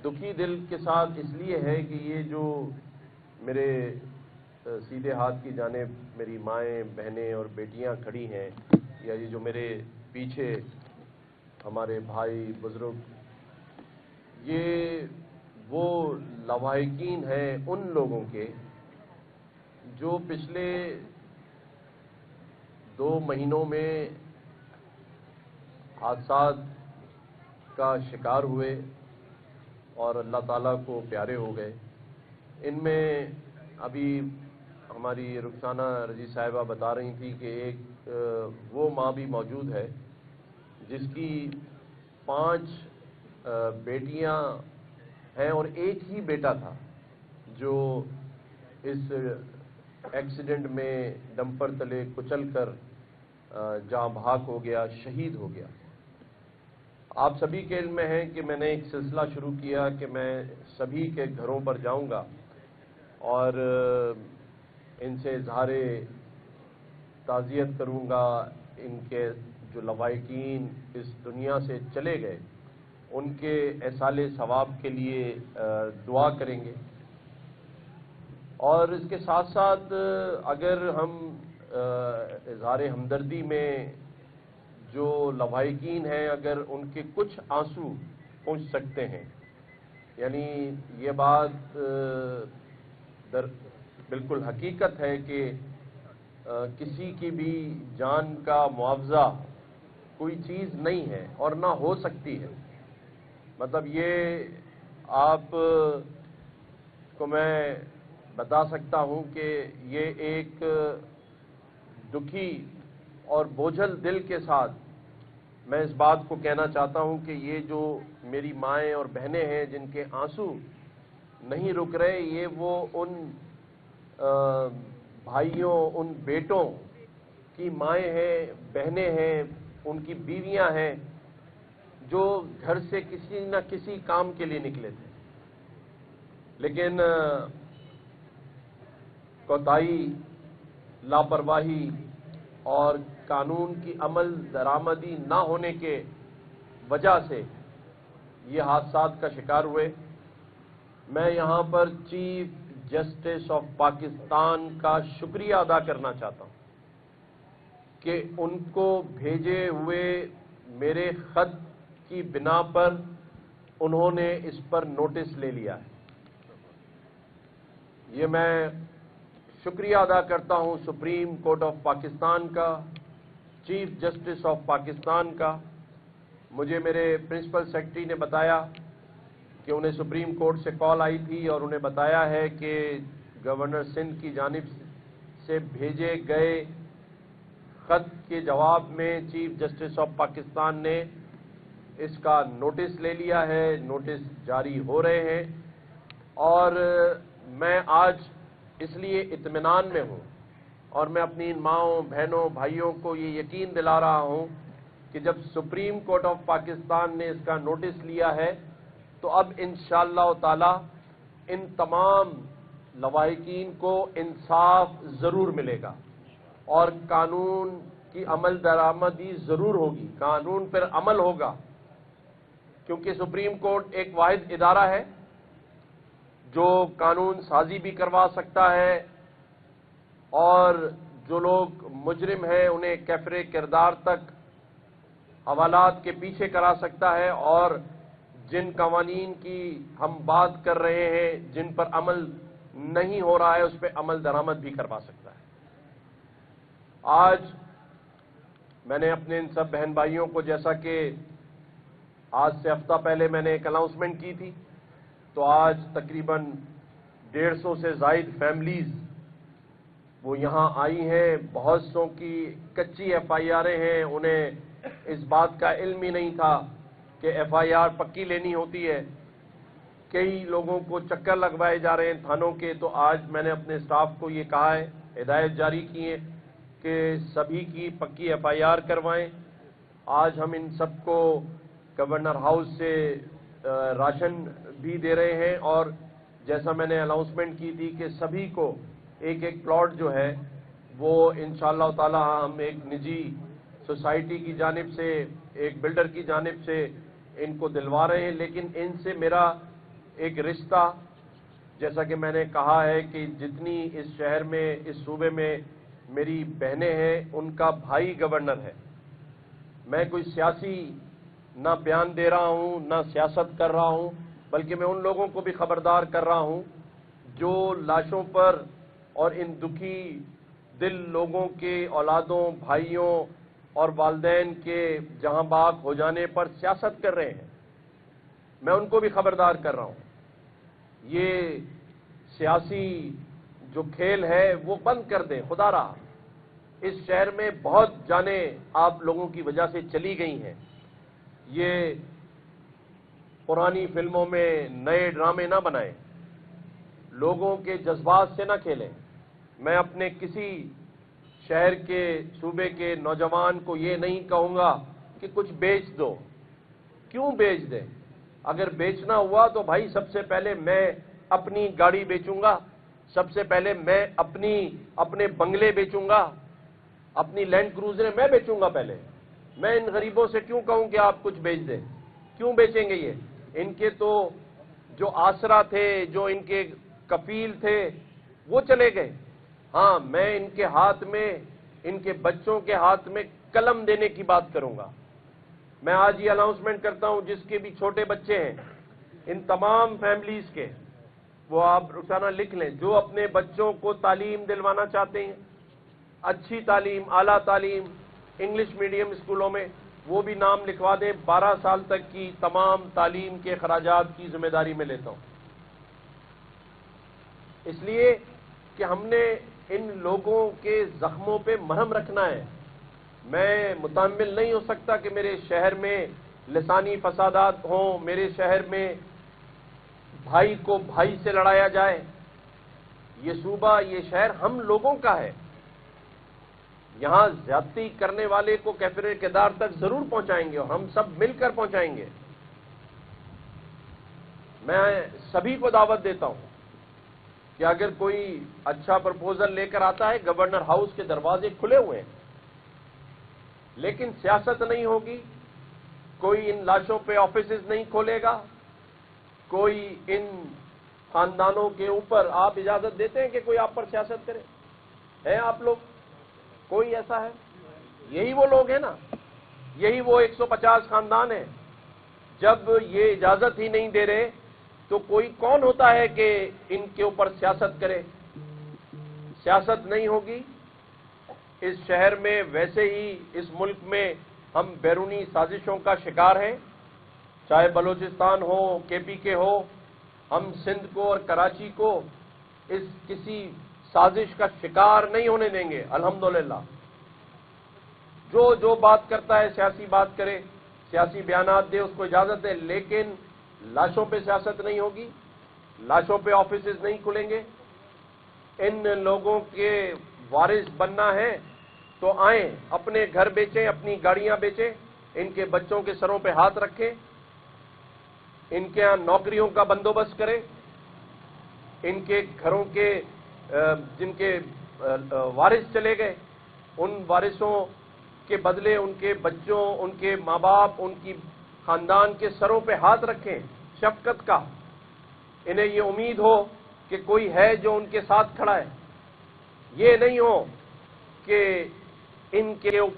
دکھی دل کے ساتھ اس لیے ہے کہ یہ جو میرے سیدھے ہاتھ کی جانب میری مائیں بہنیں اور بیٹیاں کھڑی ہیں، یا یہ جو میرے پیچھے ہمارے بھائی بزرگ، یہ وہ لواحقین ہیں ان لوگوں کے جو پچھلے 2 مہینوں میں حادثات کا شکار ہوئے اور اللہ تعالیٰ کو پیارے ہو گئے۔ ان میں ابھی ہماری رخسانہ رضی صاحبہ بتا رہی تھی کہ ایک وہ ماں بھی موجود ہے جس کی 5 بیٹیاں ہیں اور ایک ہی بیٹا تھا جو اس ایکسیڈنٹ میں ڈمپر تلے کچل کر جاں بحق ہو گیا، شہید ہو گیا۔ آپ سبھی کے علم میں ہے کہ میں نے ایک سلسلہ شروع کیا کہ میں سبھی کے گھروں پر جاؤں گا اور ان سے اظہار تعزیت کروں گا، ان کے جو لواحقین اس دنیا سے چلے گئے ان کے ایصال ثواب کے لیے دعا کریں گے۔ اور اس کے ساتھ ساتھ اگر ہم اظہار ہمدردی میں جو لواحقین ہیں اگر ان کے کچھ آنسو پہنچ سکتے ہیں، یعنی یہ بات بالکل حقیقت ہے کہ کسی کی بھی جان کا معاوضہ کوئی چیز نہیں ہے اور نہ ہو سکتی ہے۔ مطلب یہ آپ کو میں بتا سکتا ہوں کہ یہ ایک دکھی اور بوجھل دل کے ساتھ میں اس بات کو کہنا چاہتا ہوں کہ یہ جو میری مائیں اور بہنیں ہیں جن کے آنسو نہیں رک رہے، یہ وہ ان بھائیوں، ان بیٹوں کی مائیں ہیں، بہنیں ہیں، ان کی بیویاں ہیں جو گھر سے کسی نہ کسی کام کے لیے نکلے تھے، لیکن کوتاہی، لاپرواہی اور قانون کی عمل درآمدی نہ ہونے کے وجہ سے یہ حادثات کا شکار ہوئے۔ میں یہاں پر چیف جسٹس آف پاکستان کا شکریہ ادا کرنا چاہتا ہوں کہ ان کو بھیجے ہوئے میرے خط کی بنا پر انہوں نے اس پر نوٹس لے لیا ہے۔ یہ میں شکریہ ادا کرتا ہوں سپریم کورٹ آف پاکستان کا، چیف جسٹس آف پاکستان کا۔ مجھے میرے پرنسپل سیکرٹری نے بتایا کہ انہیں سپریم کورٹ سے کال آئی تھی اور انہیں بتایا ہے کہ گورنر سندھ کی جانب سے بھیجے گئے خط کے جواب میں چیف جسٹس آف پاکستان نے اس کا نوٹس لے لیا ہے، نوٹس جاری ہو رہے ہیں، اور میں آج اس لیے اطمینان میں ہوں اور میں اپنی ان ماؤں، بہنوں، بھائیوں کو یہ یقین دلا رہا ہوں کہ جب سپریم کورٹ آف پاکستان نے اس کا نوٹس لیا ہے تو اب انشاءاللہ تعالی ان تمام لواحقین کو انصاف ضرور ملے گا اور قانون کی عمل درآمدی ضرور ہوگی، قانون پر عمل ہوگا، کیونکہ سپریم کورٹ ایک واحد ادارہ ہے جو قانون سازی بھی کروا سکتا ہے اور جو لوگ مجرم ہیں انہیں کیفر کردار تک حوالات کے پیچھے کرا سکتا ہے، اور جن قوانین کی ہم بات کر رہے ہیں جن پر عمل نہیں ہو رہا ہے اس پہ عمل درآمد بھی کروا سکتا ہے۔ آج میں نے اپنے ان سب بہن بھائیوں کو، جیسا کہ آج سے ہفتہ پہلے میں نے ایک اناؤنسمنٹ کی تھی، تو آج تقریباً 150 سے زائد فیملیز وہ یہاں آئی ہیں۔ بہت سو کی کچی ایف آئی آریں ہیں، انہیں اس بات کا علم ہی نہیں تھا کہ ایف آئی آر پکی لینی ہوتی ہے۔ کئی لوگوں کو چکر لگوائے جا رہے ہیں تھانوں کے، تو آج میں نے اپنے اسٹاف کو یہ کہا ہے، ہدایت جاری کی ہے کہ سبھی کی پکی ایف آئی آر کروائیں۔ آج ہم ان سب کو گورنر ہاؤس سے راشن بھی دے رہے ہیں، اور جیسا میں نے اناؤنسمنٹ کی تھی کہ سبھی کو ایک ایک پلاٹ جو ہے وہ انشاءاللہ تعالی ہم ایک نجی سوسائٹی کی جانب سے، ایک بلڈر کی جانب سے ان کو دلوا رہے ہیں، لیکن ان سے میرا ایک رشتہ، جیسا کہ میں نے کہا ہے کہ جتنی اس شہر میں، اس صوبے میں میری بہنیں ہیں، ان کا بھائی گورنر ہے۔ میں کوئی سیاسی نہ بیان دے رہا ہوں، نہ سیاست کر رہا ہوں، بلکہ میں ان لوگوں کو بھی خبردار کر رہا ہوں جو لاشوں پر اور ان دکھی دل لوگوں کے اولادوں، بھائیوں اور والدین کے جہاں باغ ہو جانے پر سیاست کر رہے ہیں۔ میں ان کو بھی خبردار کر رہا ہوں، یہ سیاسی جو کھیل ہے وہ بند کر دیں خدا رہا۔ اس شہر میں بہت جانیں آپ لوگوں کی وجہ سے چلی گئی ہیں۔ یہ پرانی فلموں میں نئے ڈرامے نہ بنائیں، لوگوں کے جذبات سے نہ کھیلیں۔ میں اپنے کسی شہر کے، صوبے کے نوجوان کو یہ نہیں کہوں گا کہ کچھ بیچ دو۔ کیوں بیچ دیں؟ اگر بیچنا ہوا تو بھائی سب سے پہلے میں اپنی گاڑی بیچوں گا، سب سے پہلے میں اپنے بنگلے بیچوں گا، اپنی لینڈ کروزریں میں بیچوں گا پہلے۔ میں ان غریبوں سے کیوں کہوں کہ آپ کچھ بیچ دیں؟ کیوں بیچیں گے یہ؟ ان کے تو جو آسرا تھے، جو ان کے کفیل تھے، وہ چلے گئے۔ ہاں، میں ان کے ہاتھ میں، ان کے بچوں کے ہاتھ میں قلم دینے کی بات کروں گا۔ میں آج یہ اناؤنسمنٹ کرتا ہوں، جس کے بھی چھوٹے بچے ہیں، ان تمام فیملیز کے، وہ آپ روزانہ لکھ لیں، جو اپنے بچوں کو تعلیم دلوانا چاہتے ہیں، اچھی تعلیم، اعلیٰ تعلیم، انگلش میڈیم اسکولوں میں، وہ بھی نام لکھوا دیں۔ 12 سال تک کی تمام تعلیم کے اخراجات کی ذمہ داری میں لیتا ہوں، اس لیے کہ ہم نے ان لوگوں کے زخموں پہ مرہم رکھنا ہے۔ میں متحمل نہیں ہو سکتا کہ میرے شہر میں لسانی فسادات ہوں، میرے شہر میں بھائی کو بھائی سے لڑایا جائے۔ یہ صوبہ، یہ شہر ہم لوگوں کا ہے۔ یہاں زیادتی کرنے والے کو کیفر کردار تک ضرور پہنچائیں گے، اور ہم سب مل کر پہنچائیں گے۔ میں سبھی کو دعوت دیتا ہوں کہ اگر کوئی اچھا پرپوزل لے کر آتا ہے، گورنر ہاؤس کے دروازے کھلے ہوئے ہیں، لیکن سیاست نہیں ہوگی، کوئی ان لاشوں پہ آفیسز نہیں کھولے گا، کوئی ان خاندانوں کے اوپر، آپ اجازت دیتے ہیں کہ کوئی آپ پر سیاست کرے؟ ہیں آپ لوگ؟ کوئی ایسا ہے؟ یہی وہ لوگ ہیں نا، یہی وہ 150 خاندان ہیں۔ جب یہ اجازت ہی نہیں دے رہے تو کوئی کون ہوتا ہے کہ ان کے اوپر سیاست کرے؟ سیاست نہیں ہوگی۔ اس شہر میں، ویسے ہی اس ملک میں ہم بیرونی سازشوں کا شکار ہیں، چاہے بلوچستان ہو، کے پی کے ہو، ہم سندھ کو اور کراچی کو اس کسی سازش کا شکار نہیں ہونے دیں گے، الحمدللہ۔ جو بات کرتا ہے، سیاسی بات کرے، سیاسی بیانات دے، اس کو اجازت ہے، لیکن لاشوں پہ سیاست نہیں ہوگی، لاشوں پہ آفیسز نہیں کھلیں گے۔ ان لوگوں کے وارث بننا ہے تو آئیں، اپنے گھر بیچیں، اپنی گاڑیاں بیچیں، ان کے بچوں کے سروں پہ ہاتھ رکھیں، ان کے یہاں نوکریوں کا بندوبست کریں، ان کے گھروں کے جن کے وارث چلے گئے، ان وارثوں کے بدلے ان کے بچوں، ان کے ماں باپ، ان کی خاندان کے سروں پہ ہاتھ رکھیں، شفقت کا۔ انہیں یہ امید ہو کہ کوئی ہے جو ان کے ساتھ کھڑا ہے، یہ نہیں ہو کہ ان کے